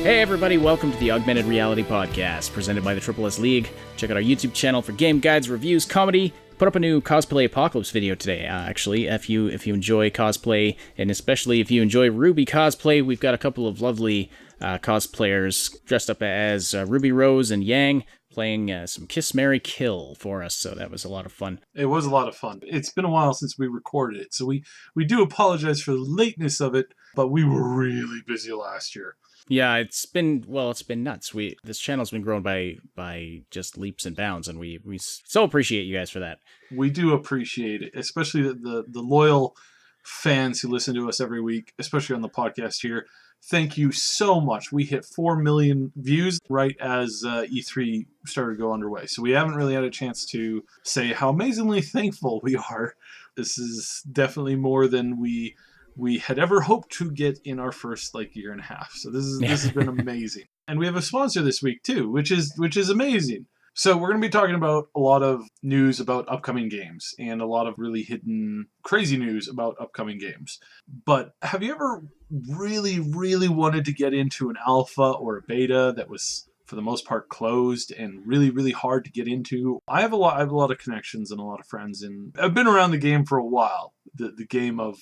Hey everybody, welcome to the Augmented Reality Podcast, presented by the Triple S League. Check out our YouTube channel for game guides, reviews, comedy. Put up a new cosplay apocalypse video today, actually. If you enjoy cosplay, and especially if you enjoy Ruby cosplay, we've got a couple of lovely cosplayers dressed up as Ruby Rose and Yang, playing some Kiss, Marry, Kill for us, so that was a lot of fun. It was a lot of fun. It's been a while since we recorded it, so we do apologize for the lateness of it, but we were really busy last year. Yeah, it's been nuts. This channel's been grown by just leaps and bounds, and we so appreciate you guys for that. We do appreciate it, especially the loyal fans who listen to us every week, especially on the podcast here. Thank you so much. We hit 4 million views right as E3 started to go underway, so we haven't really had a chance to say how amazingly thankful we are. This is definitely more than we had ever hoped to get in our first year and a half. So this has been amazing. And we have a sponsor this week too, which is amazing. So we're going to be talking about a lot of news about upcoming games and a lot of really hidden crazy news about upcoming games. But have you ever really, really wanted to get into an alpha or a beta that was for the most part closed and really, really hard to get into? I have a lot of connections and a lot of friends, and I've been around the game for a while. The game of,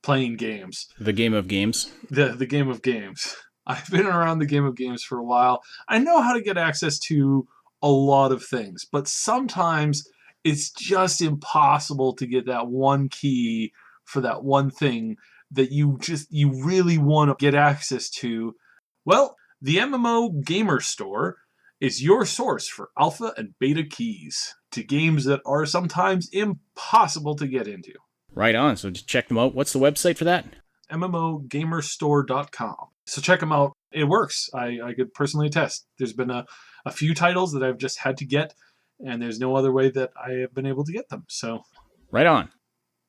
playing games. The game of games? The game of games. I've been around the game of games for a while. I know how to get access to a lot of things, but sometimes it's just impossible to get that one key for that one thing that you really want to get access to. Well, the MMO Gamer Store is your source for alpha and beta keys to games that are sometimes impossible to get into. Right on. So just check them out. What's the website for that? MMOgamerstore.com. So check them out. It works. I could personally attest. There's been a few titles that I've just had to get, and there's no other way that I have been able to get them. So, right on.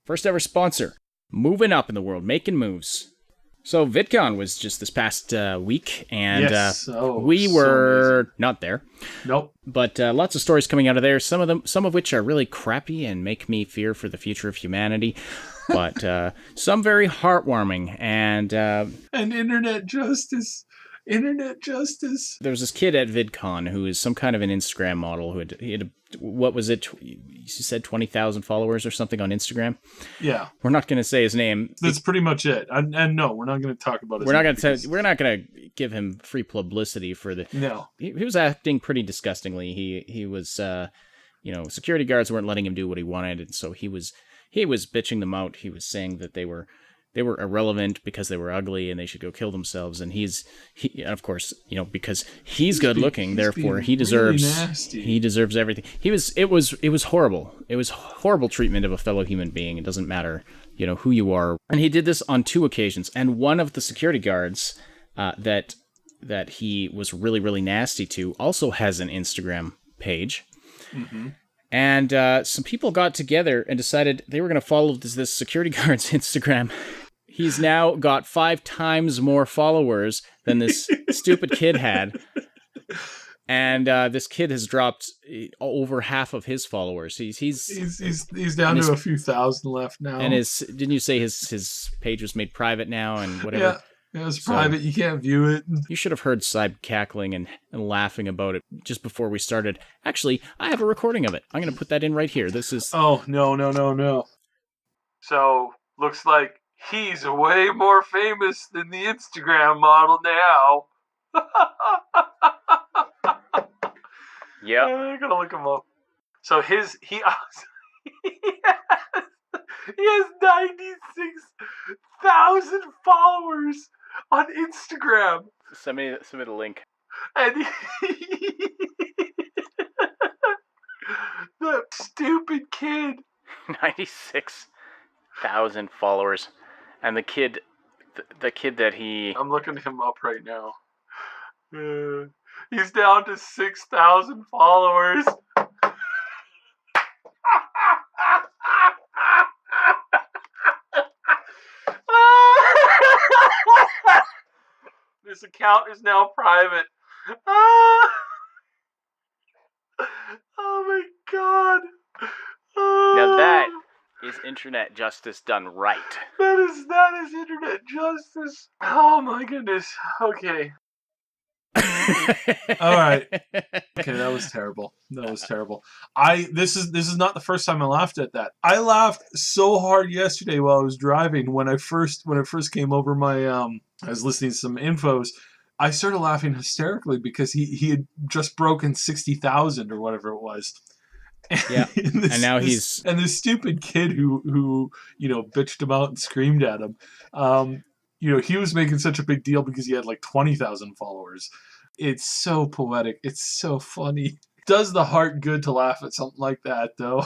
First ever sponsor. Moving up in the world, making moves. So VidCon was just this past week, and yes. we were not there. Nope. But lots of stories coming out of there. Some of which are really crappy and make me fear for the future of humanity. But some very heartwarming and internet justice. Internet justice. There was this kid at VidCon who is some kind of an Instagram model who had what was it? You said 20,000 followers or something on Instagram. Yeah, we're not going to say his name. That's pretty much it. And no, we're not going to talk about it. We're not going to give him free publicity for the. No, he was acting pretty disgustingly. He was, security guards weren't letting him do what he wanted, and so he was bitching them out. He was saying that they were irrelevant because they were ugly and they should go kill themselves. And he of course, because he's good looking, therefore he deserves everything. It was horrible. It was horrible treatment of a fellow human being. It doesn't matter, who you are. And he did this on 2 occasions. And one of the security guards that he was really, really nasty to also has an Instagram page. Mm-hmm. And some people got together and decided they were going to follow this security guard's Instagram. He's now got 5 times more followers than this stupid kid had. And this kid has dropped over half of his followers. He's down to a few thousand left now. And didn't you say his page was made private now and whatever? Yeah, it's private. You can't view it. You should have heard Cyb cackling and laughing about it just before we started. Actually, I have a recording of it. I'm going to put that in right here. This is... Oh, no. So, looks like he's way more famous than the Instagram model now. Yeah. I'm going to look him up. So, he has 96,000 followers on Instagram. Send me the link. And that stupid kid. 96,000 followers. And the kid that he... I'm looking him up right now. He's down to 6,000 followers. This account is now private. Oh my god. Now that is internet justice done right. That is internet justice. Oh my goodness. Okay. All right. Okay, that was terrible. That was terrible. This is not the first time I laughed at that. I laughed so hard yesterday while I was driving when I first came over my I was listening to some infos. I started laughing hysterically because he had just broken 60,000 or whatever it was. Yeah, and now this stupid kid who bitched him out and screamed at him. He was making such a big deal because he had like 20,000 followers. It's so poetic. It's so funny. It does the heart good to laugh at something like that, though.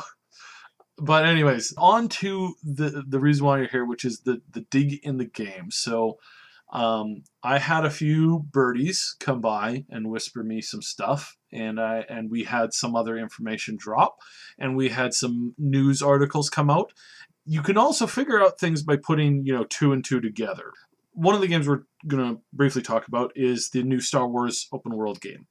But anyways, on to the reason why you're here, which is the dig in the game. So I had a few birdies come by and whisper me some stuff, and we had some other information drop, and we had some news articles come out. You can also figure out things by putting, two and two together. One of the games we're going to briefly talk about is the new Star Wars open world game.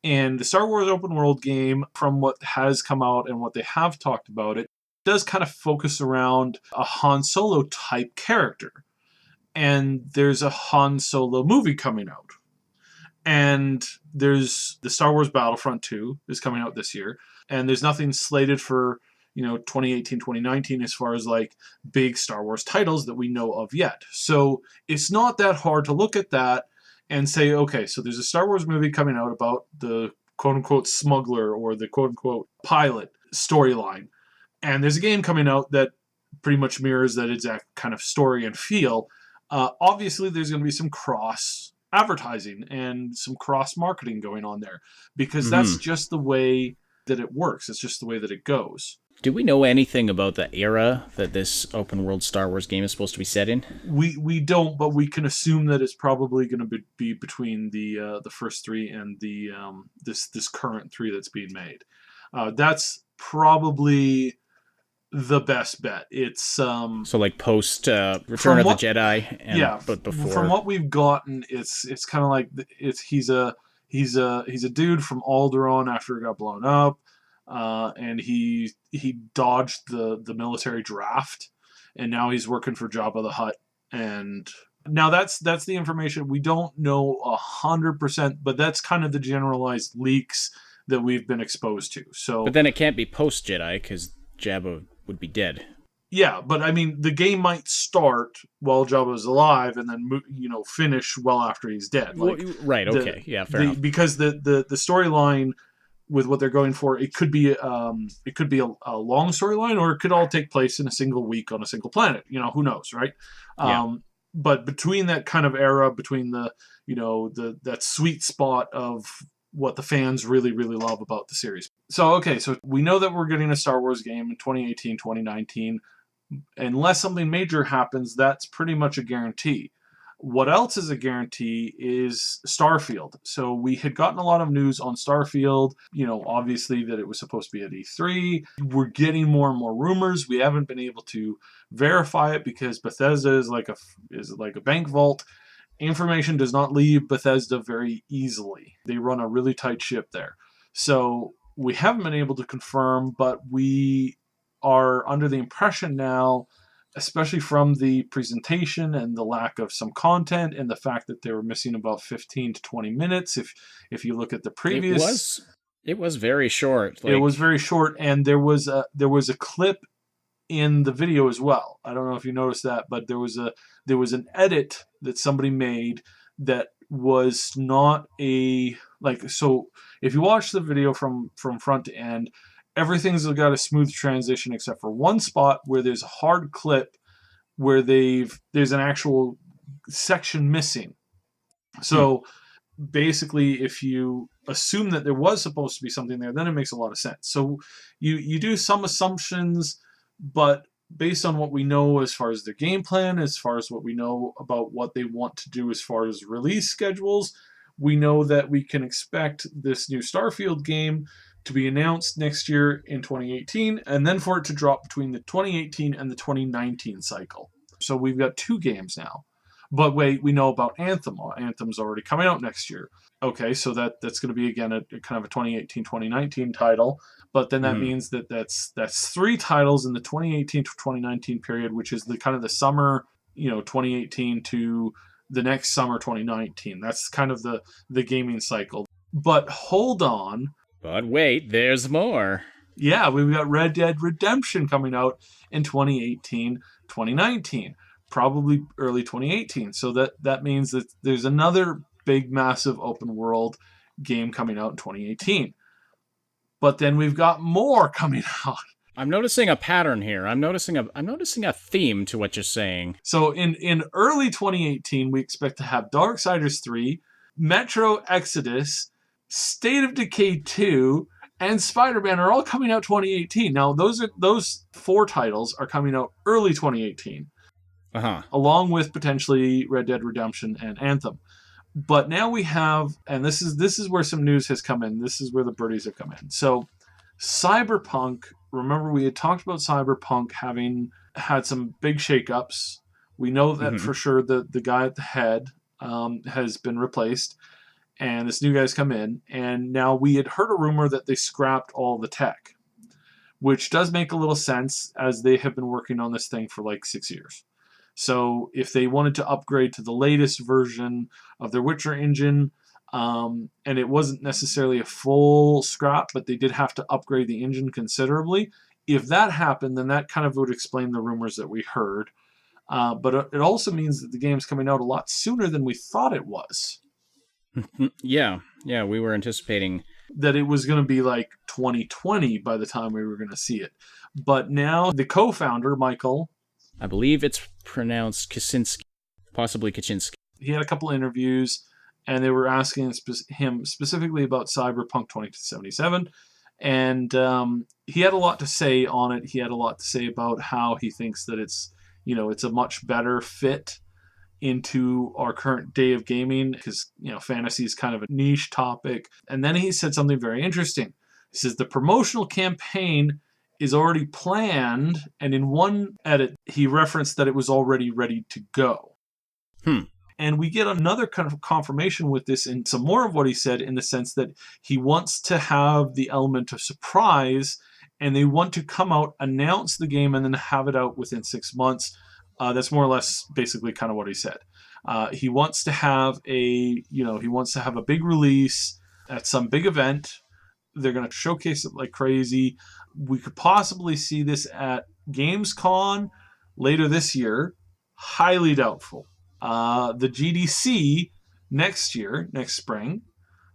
And the Star Wars open world game, from what has come out and what they have talked about, it does kind of focus around a Han Solo type character. And there's a Han Solo movie coming out. And there's the Star Wars Battlefront 2 is coming out this year. And there's nothing slated for 2018, 2019 as far as like big Star Wars titles that we know of yet. So it's not that hard to look at that and say, okay, so there's a Star Wars movie coming out about the quote-unquote smuggler or the quote-unquote pilot storyline. And there's a game coming out that pretty much mirrors that exact kind of story and feel. Obviously, there's going to be some cross advertising and some cross marketing going on there because that's just the way that it works. It's just the way that it goes. Do we know anything about the era that this open world Star Wars game is supposed to be set in? We don't, but we can assume that it's probably going to be between the first three and the this current three that's being made. That's probably the best bet. It's so like post Return of the Jedi, and, but before. From what we've gotten, it's kind of like he's a dude from Alderaan after it got blown up. And he dodged the military draft, and now he's working for Jabba the Hutt. And now that's the information. We don't know 100%, but that's kind of the generalized leaks that we've been exposed to. So, but then it can't be post Jedi because Jabba would be dead. Yeah, but I mean, the game might start while Jabba's alive and then finish well after he's dead. Like, right? Okay, fair enough. Because the storyline with what they're going for, it could be a long storyline, or it could all take place in a single week on a single planet. Who knows, right? Yeah. But between that kind of era, between that sweet spot of what the fans really, really love about the series. So we know that we're getting a Star Wars game in 2018, 2019. Unless something major happens, that's pretty much a guarantee. What else is a guarantee is Starfield. So we had gotten a lot of news on Starfield, obviously that it was supposed to be at E3. We're getting more and more rumors. We haven't been able to verify it because Bethesda is like a bank vault. Information does not leave Bethesda very easily. They run a really tight ship there. So we haven't been able to confirm, but we are under the impression now, especially from the presentation and the lack of some content and the fact that they were missing about 15 to 20 minutes. If you look at the previous... It was very short. It was very short, and there was a clip in the video as well. I don't know if you noticed that, but there was an edit that somebody made that was not so if you watch the video from front to end, everything's got a smooth transition except for one spot where there's a hard clip where there's an actual section missing. So basically, if you assume that there was supposed to be something there, then it makes a lot of sense. So you do some assumptions, but based on what we know as far as their game plan, as far as what we know about what they want to do as far as release schedules, we know that we can expect this new Starfield game to be announced next year in 2018, and then for it to drop between the 2018 and the 2019 cycle. So we've got two games now. But wait, we know about Anthem. Anthem's already coming out next year. Okay, so that's going to be, again, a kind of a 2018-2019 title. But then that means that's three titles in the 2018 to 2019 period, which is the kind of the summer, 2018 to the next summer 2019. That's kind of the gaming cycle. But hold on. But wait, there's more. Yeah, we've got Red Dead Redemption coming out in 2018, 2019, probably early 2018. So that means that there's another big, massive open world game coming out in 2018. But then we've got more coming out. I'm noticing a pattern here. I'm noticing a theme to what you're saying. So in early 2018, we expect to have Darksiders 3, Metro Exodus, State of Decay 2, and Spider-Man are all coming out 2018. Now, those 4 titles are coming out early 2018. Along with potentially Red Dead Redemption and Anthem. But now we have, and this is where some news has come in. This is where the birdies have come in. So Cyberpunk, remember we had talked about Cyberpunk having had some big shakeups. We know that for sure the guy at the head has been replaced, and this new guy's come in. And now we had heard a rumor that they scrapped all the tech, which does make a little sense as they have been working on this thing for like 6 years. So if they wanted to upgrade to the latest version of their Witcher engine, and it wasn't necessarily a full scrap, but they did have to upgrade the engine considerably. If that happened, then that kind of would explain the rumors that we heard. But it also means that the game's coming out a lot sooner than we thought it was. Yeah, we were anticipating that it was going to be like 2020 by the time we were going to see it. But now the co-founder, Michael, I believe it's pronounced Kaczynski, possibly Kaczynski. He had a couple interviews, and they were asking him specifically about Cyberpunk 2077, and he had a lot to say on it. He had a lot to say about how he thinks that it's a much better fit into our current day of gaming, because fantasy is kind of a niche topic. And then he said something very interesting. He says the promotional campaign is already planned, and in one edit, he referenced that it was already ready to go. And we get another kind of confirmation with this in some more of what he said, in the sense that he wants to have the element of surprise, and they want to come out, announce the game, and then have it out within 6 months. That's more or less basically kind of what he said. He wants to have a big release at some big event. They're going to showcase it like crazy. We could possibly see this at Gamescom later this year. Highly doubtful. The GDC next spring,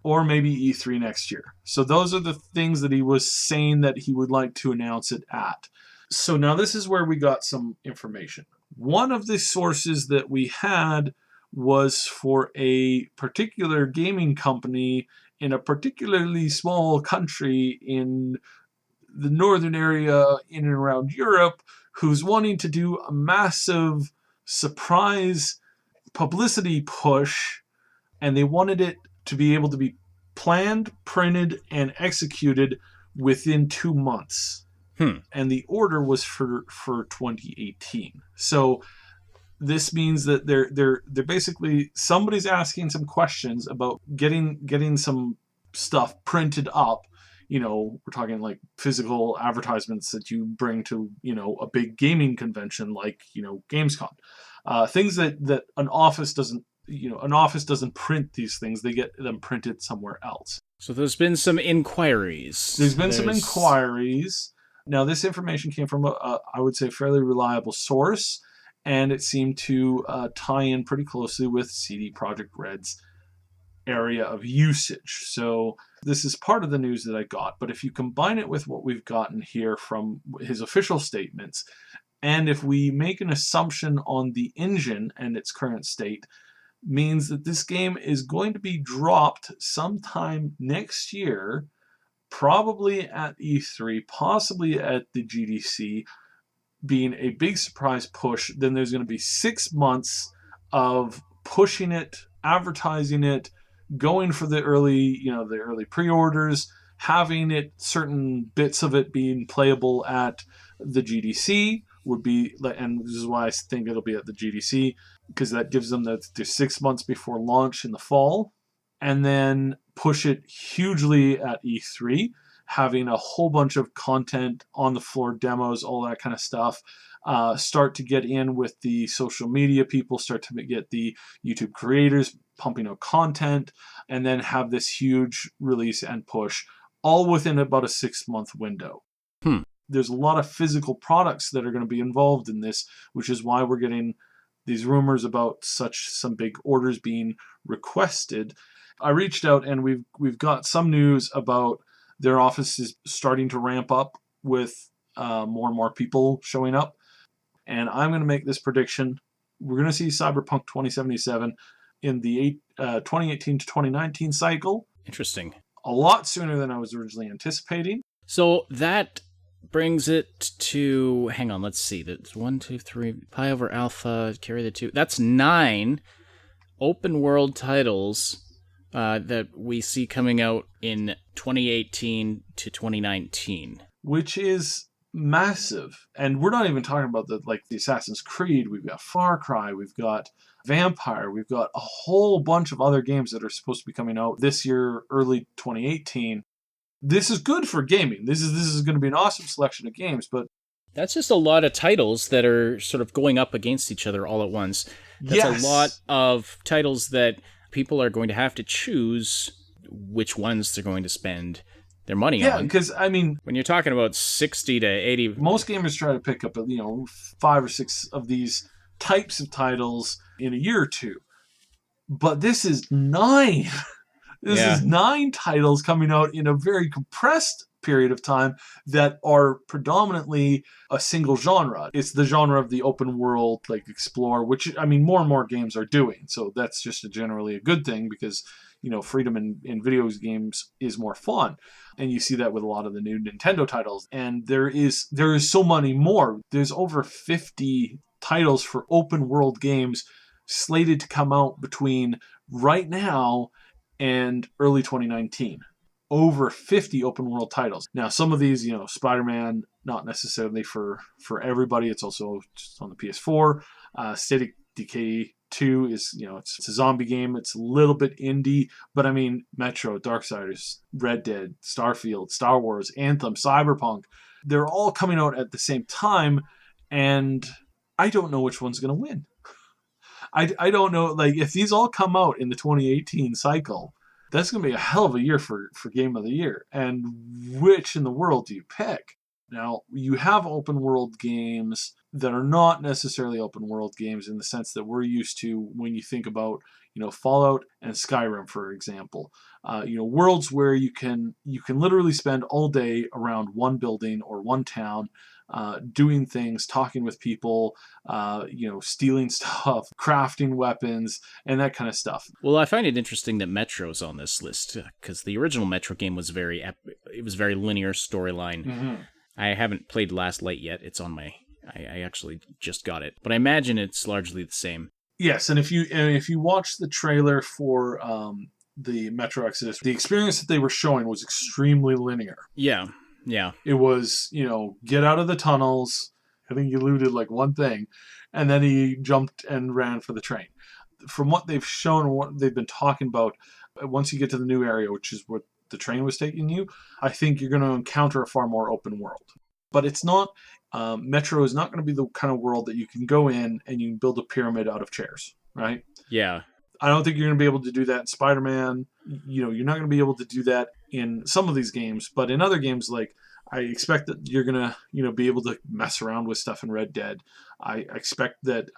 or maybe E3 next year. So those are the things that he was saying that he would like to announce it at. So now this is where we got some information. One of the sources that we had was for a particular gaming company in a particularly small country in the northern area in and around Europe, who's wanting to do a massive surprise publicity push, and they wanted it to be able to be planned, printed, and executed within 2 months. And the order was for 2018. So this means that they're basically, somebody's asking some questions about getting some stuff printed up. We're talking like physical advertisements that you bring to, a big gaming convention like, Gamescom. Things that an office doesn't print these things. They get them printed somewhere else. So there's been some inquiries. Some inquiries. Now, this information came from I would say, fairly reliable source, and it seemed to tie in pretty closely with CD Projekt Red's area of usage. So this is part of the news that I got, but if you combine it with what we've gotten here from his official statements, and if we make an assumption on the engine and its current state, means that this game is going to be dropped sometime next year, probably at E3, possibly at the GDC, being a big surprise push. Then there's going to be 6 months of pushing it, advertising it, going for the early pre-orders, having it, certain bits of it being playable at the GDC would be, and this is why I think it'll be at the GDC, because that gives them the 6 months before launch in the fall, and then push it hugely at E3. having a whole bunch of content on the floor, demos, all that kind of stuff. Start to get in with the social media people, start to get the YouTube creators pumping out content, and then have this huge release and push, all within about a 6-month window. There's a lot of physical products that are going to be involved in this, which is why we're getting these rumors about some big orders being requested. I reached out, and we've got some news about their offices starting to ramp up with more and more people showing up. And I'm going to make this prediction. We're going to see Cyberpunk 2077 in the 2018 to 2019 cycle. Interesting. A lot sooner than I was originally anticipating. So that brings it to, hang on, let's see. That's 1, 2, 3, pi over alpha, carry the 2. That's 9 open world titles that we see coming out in 2018 to 2019. Which is massive. And we're not even talking about the Assassin's Creed. We've got Far Cry. We've got Vampire. We've got a whole bunch of other games that are supposed to be coming out this year, early 2018. This is good for gaming. This is going to be an awesome selection of games, but that's just a lot of titles that are sort of going up against each other all at once. That's a lot of titles that people are going to have to choose which ones they're going to spend their money on. Yeah, because, I mean, when you're talking about 60 to 80... Most gamers try to pick up, 5 or 6 of these types of titles in a year or two. But this is 9. This is 9 titles coming out in a very compressed period of time that are predominantly a single genre. It's the genre of the open world, explore, which, I mean, more and more games are doing. So that's just generally a good thing because, freedom in video games is more fun. And you see that with a lot of the new Nintendo titles. And there is so many more. There's over 50 titles for open world games slated to come out between right now and early 2019. Over 50 open world titles. Now, some of these, Spider-Man, not necessarily for everybody. It's also just on the PS4. State of Decay 2 is, it's a zombie game. It's a little bit indie, but I mean, Metro, Darksiders, Red Dead, Starfield, Star Wars, Anthem, Cyberpunk, they're all coming out at the same time, and I don't know which one's going to win. I don't know, if these all come out in the 2018 cycle, that's going to be a hell of a year for Game of the Year. And which in the world do you pick? Now, you have open world games that are not necessarily open world games in the sense that we're used to when you think about, Fallout and Skyrim, for example. Worlds where you can literally spend all day around one building or one town, doing things, talking with people, stealing stuff, crafting weapons, and that kind of stuff. Well, I find it interesting that Metro's on this list because the original Metro game was very linear storyline. Mm-hmm. I haven't played Last Light yet. It's on I actually just got it, but I imagine it's largely the same. Yes, and if you watch the trailer for the Metro Exodus, the experience that they were showing was extremely linear. Yeah. Yeah. It was, get out of the tunnels. I think he looted one thing, and then he jumped and ran for the train. From what they've shown and what they've been talking about, once you get to the new area, which is what the train was taking you, I think you're going to encounter a far more open world. But it's not, Metro is not going to be the kind of world that you can go in and you can build a pyramid out of chairs, right? Yeah. I don't think you're going to be able to do that in Spider-Man. You're not going to be able to do that in some of these games, but in other games, I expect that you're going to, be able to mess around with stuff in Red Dead. I expect that,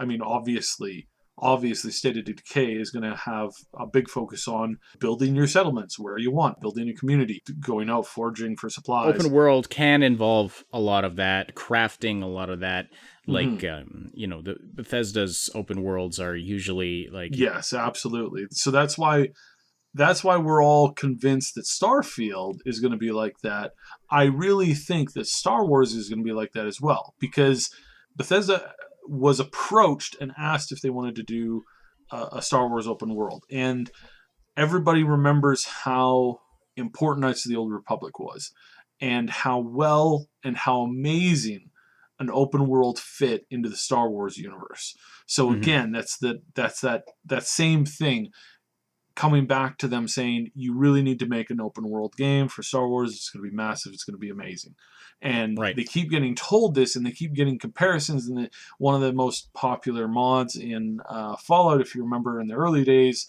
obviously State of Decay is going to have a big focus on building your settlements where you want, building a community, going out, foraging for supplies. Open world can involve a lot of that, crafting a lot of that. The Bethesda's open worlds are usually Yes, absolutely. So that's why we're all convinced that Starfield is going to be like that. I really think that Star Wars is going to be like that as well, because Bethesda was approached and asked if they wanted to do a Star Wars open world. And everybody remembers how important Knights of the Old Republic was and how well and how amazing an open world fit into the Star Wars universe. So again, that's that same thing. coming back to them saying, you really need to make an open world game for Star Wars. It's going to be massive. It's going to be amazing. And Right. they keep getting told this, and they keep getting comparisons. And one of the most popular mods in Fallout, if you remember in the early days,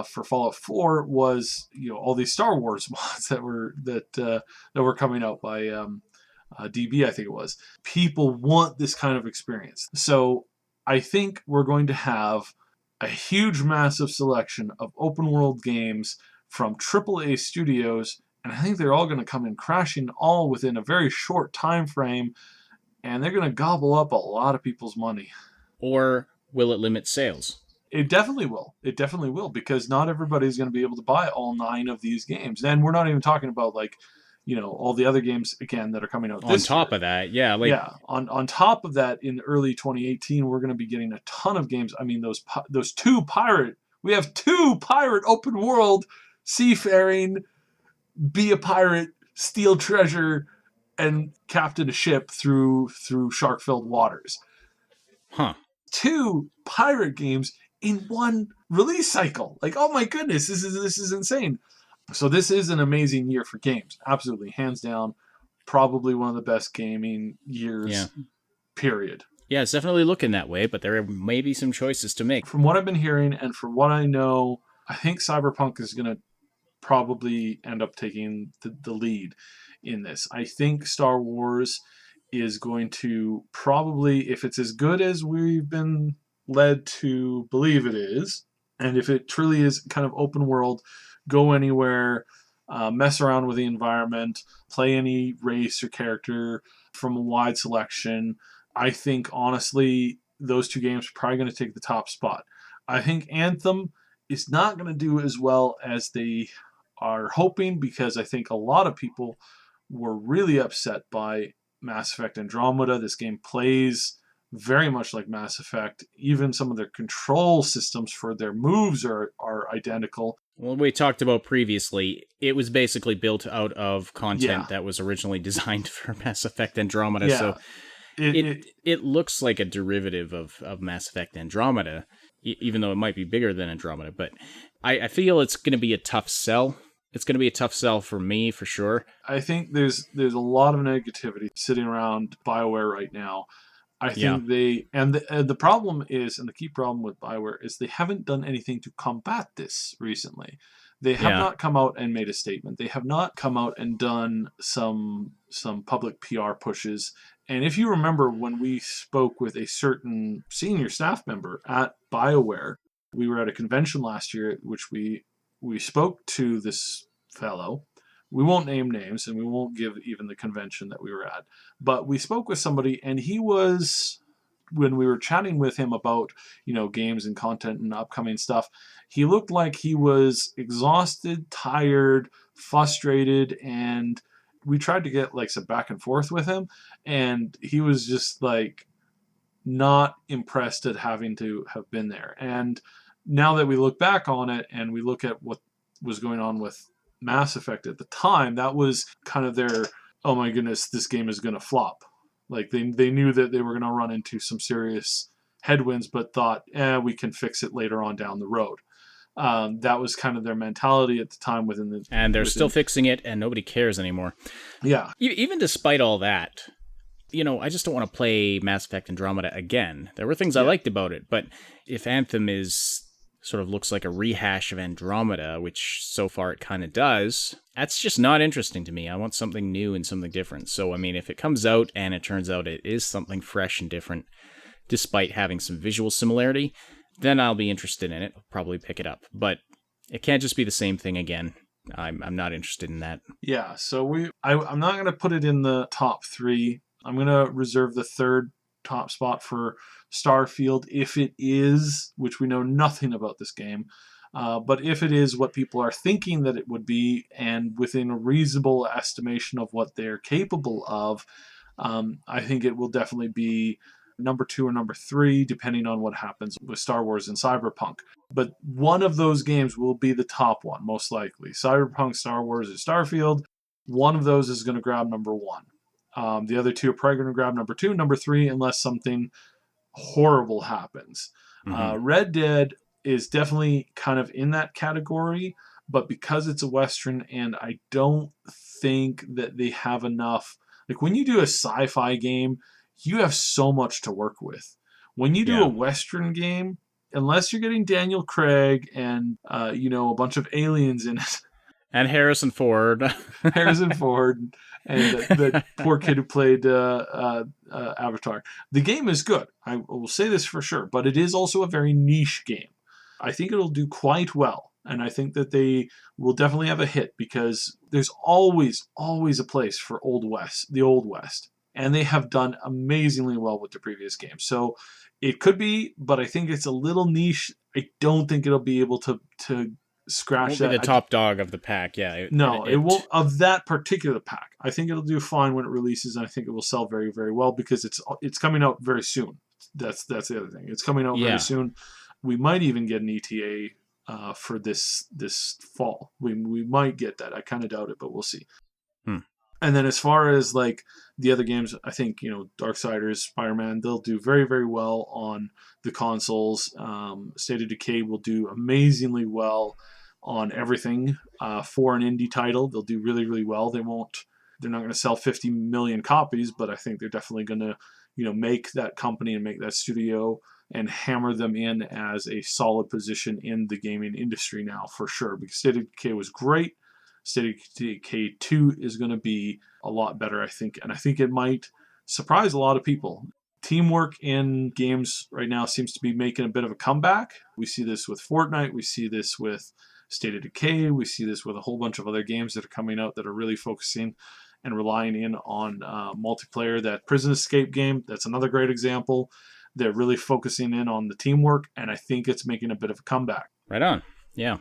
for Fallout 4 was all these Star Wars mods that were coming out by DB, I think it was. People want this kind of experience. So I think we're going to have a huge, massive selection of open world games from AAA studios, and I think they're all going to come in crashing all within a very short time frame, and they're going to gobble up a lot of people's money. Or will it limit sales? It definitely will. It definitely will, because not everybody's going to be able to buy all 9 of these games. And we're not even talking about all the other games again that are coming out this on top year. of that. Yeah. On top of that, in early 2018, we're going to be getting a ton of games. I mean, those 2 pirate. We have 2 pirate open world seafaring, be a pirate, steal treasure, and captain a ship through shark-filled waters. Huh. 2 pirate games in one release cycle. Oh my goodness, this is insane. So this is an amazing year for games. Absolutely, hands down, probably one of the best gaming years, period. Yeah, it's definitely looking that way, but there may be some choices to make. From what I've been hearing and from what I know, I think Cyberpunk is going to probably end up taking the lead in this. I think Star Wars is going to probably, if it's as good as we've been led to believe it is, and if it truly is kind of open world, go anywhere, mess around with the environment, play any race or character from a wide selection, I think, honestly, those 2 games are probably going to take the top spot. I think Anthem is not going to do as well as they are hoping, because I think a lot of people were really upset by Mass Effect Andromeda. This game plays very much like Mass Effect. Even some of their control systems for their moves are identical. Well, we talked about previously, it was basically built out of content that was originally designed for Mass Effect Andromeda, so it looks like a derivative of Mass Effect Andromeda, even though it might be bigger than Andromeda, but I feel it's going to be a tough sell. It's going to be a tough sell for me, for sure. I think there's a lot of negativity sitting around Bioware right now. I think the problem is, and the key problem with Bioware is, they haven't done anything to combat this recently. They have not come out and made a statement. They have not come out and done some public PR pushes. And if you remember, when we spoke with a certain senior staff member at Bioware, we were at a convention last year at which we spoke to this fellow. We won't name names, and we won't give even the convention that we were at. But we spoke with somebody, and he was, when we were chatting with him about, games and content and upcoming stuff, he looked like he was exhausted, tired, frustrated, and we tried to get some back and forth with him, and he was just not impressed at having to have been there. And now that we look back on it and we look at what was going on with Mass Effect at the time, that was kind of their, oh my goodness, this game is going to flop. They knew that they were going to run into some serious headwinds, but thought, we can fix it later on down the road. That was kind of their mentality at the time and they're still fixing it, and nobody cares anymore. Yeah. Even despite all that, I just don't want to play Mass Effect Andromeda again. There were things I liked about it, but if Anthem sort of looks like a rehash of Andromeda, which so far it kind of does, that's just not interesting to me. I want something new and something different. So, I mean, if it comes out and it turns out it is something fresh and different, despite having some visual similarity, then I'll be interested in it. I'll probably pick it up. But it can't just be the same thing again. I'm not interested in that. Yeah, so I'm not going to put it in the top 3. I'm going to reserve the 3rd top spot for Starfield, if it is, which we know nothing about this game, but if it is what people are thinking that it would be, and within a reasonable estimation of what they're capable of, I think it will definitely be number 2 or number 3, depending on what happens with Star Wars and Cyberpunk. But one of those games will be the top one, most likely. Cyberpunk, Star Wars, or Starfield. One of those is going to grab number 1. The other 2 are probably going to grab number 2, number 3, unless something horrible happens. Mm-hmm. Red Dead is definitely kind of in that category, but because it's a Western, and I don't think that they have enough. Like, when you do a sci-fi game, you have so much to work with. When you do a Western game, unless you're getting Daniel Craig and, a bunch of aliens in it. And Harrison Ford. Harrison Ford and the poor kid who played Avatar. The game is good. I will say this for sure, but it is also a very niche game. I think it'll do quite well, and I think that they will definitely have a hit, because there's always a place for the Old West, and they have done amazingly well with the previous game. So it could be, but I think it's a little niche. I don't think it'll be able to scratch that. The top dog of the pack, yeah. It won't, of that particular pack. I think it'll do fine when it releases, and I think it will sell very, very well, because it's coming out very soon. That's the other thing. It's coming out very soon. We might even get an ETA for this fall. We might get that. I kind of doubt it, but we'll see. And then as far as like the other games, I think, Darksiders, Spider-Man, they'll do very, very well on the consoles. State of Decay will do amazingly well on everything. For an indie title, they'll do really, really well. They're not going to sell 50 million copies, but I think they're definitely going to, make that company and make that studio and hammer them in as a solid position in the gaming industry now, for sure. Because State of Decay was great. State of Decay 2 is going to be a lot better, I think. And I think it might surprise a lot of people. Teamwork in games right now seems to be making a bit of a comeback. We see this with Fortnite. We see this with State of Decay. We see this with a whole bunch of other games that are coming out that are really focusing and relying in on multiplayer. That Prison Escape game, that's another great example. They're really focusing in on the teamwork, and I think it's making a bit of a comeback. Right on. Yeah.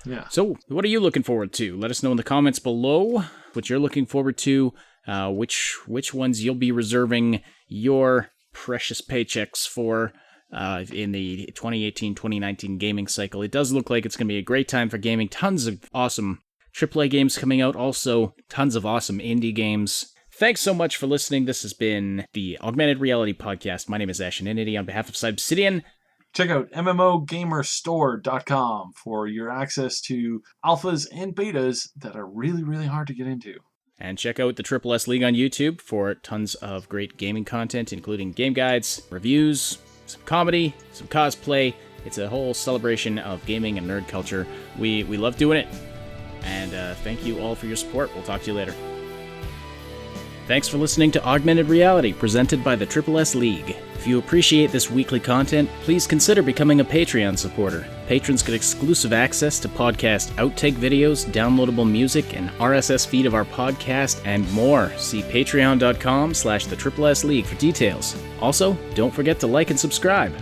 Yeah. So, what are you looking forward to? Let us know in the comments below what you're looking forward to, which ones you'll be reserving your precious paychecks for in the 2018-2019 gaming cycle. It does look like it's going to be a great time for gaming. Tons of awesome AAA games coming out, also tons of awesome indie games. Thanks so much for listening. This has been the Augmented Reality Podcast. My name is Ashenity on behalf of Cyberpunk. Check out MMOGamerStore.com for your access to alphas and betas that are really, really hard to get into. And check out the Triple S League on YouTube for tons of great gaming content, including game guides, reviews, some comedy, some cosplay. It's a whole celebration of gaming and nerd culture. We love doing it. And thank you all for your support. We'll talk to you later. Thanks for listening to Augmented Reality, presented by the Triple S League. If you appreciate this weekly content, please consider becoming a Patreon supporter. Patrons get exclusive access to podcast outtake videos, downloadable music, an RSS feed of our podcast, and more. See patreon.com/the Triple S League for details. Also, don't forget to like and subscribe.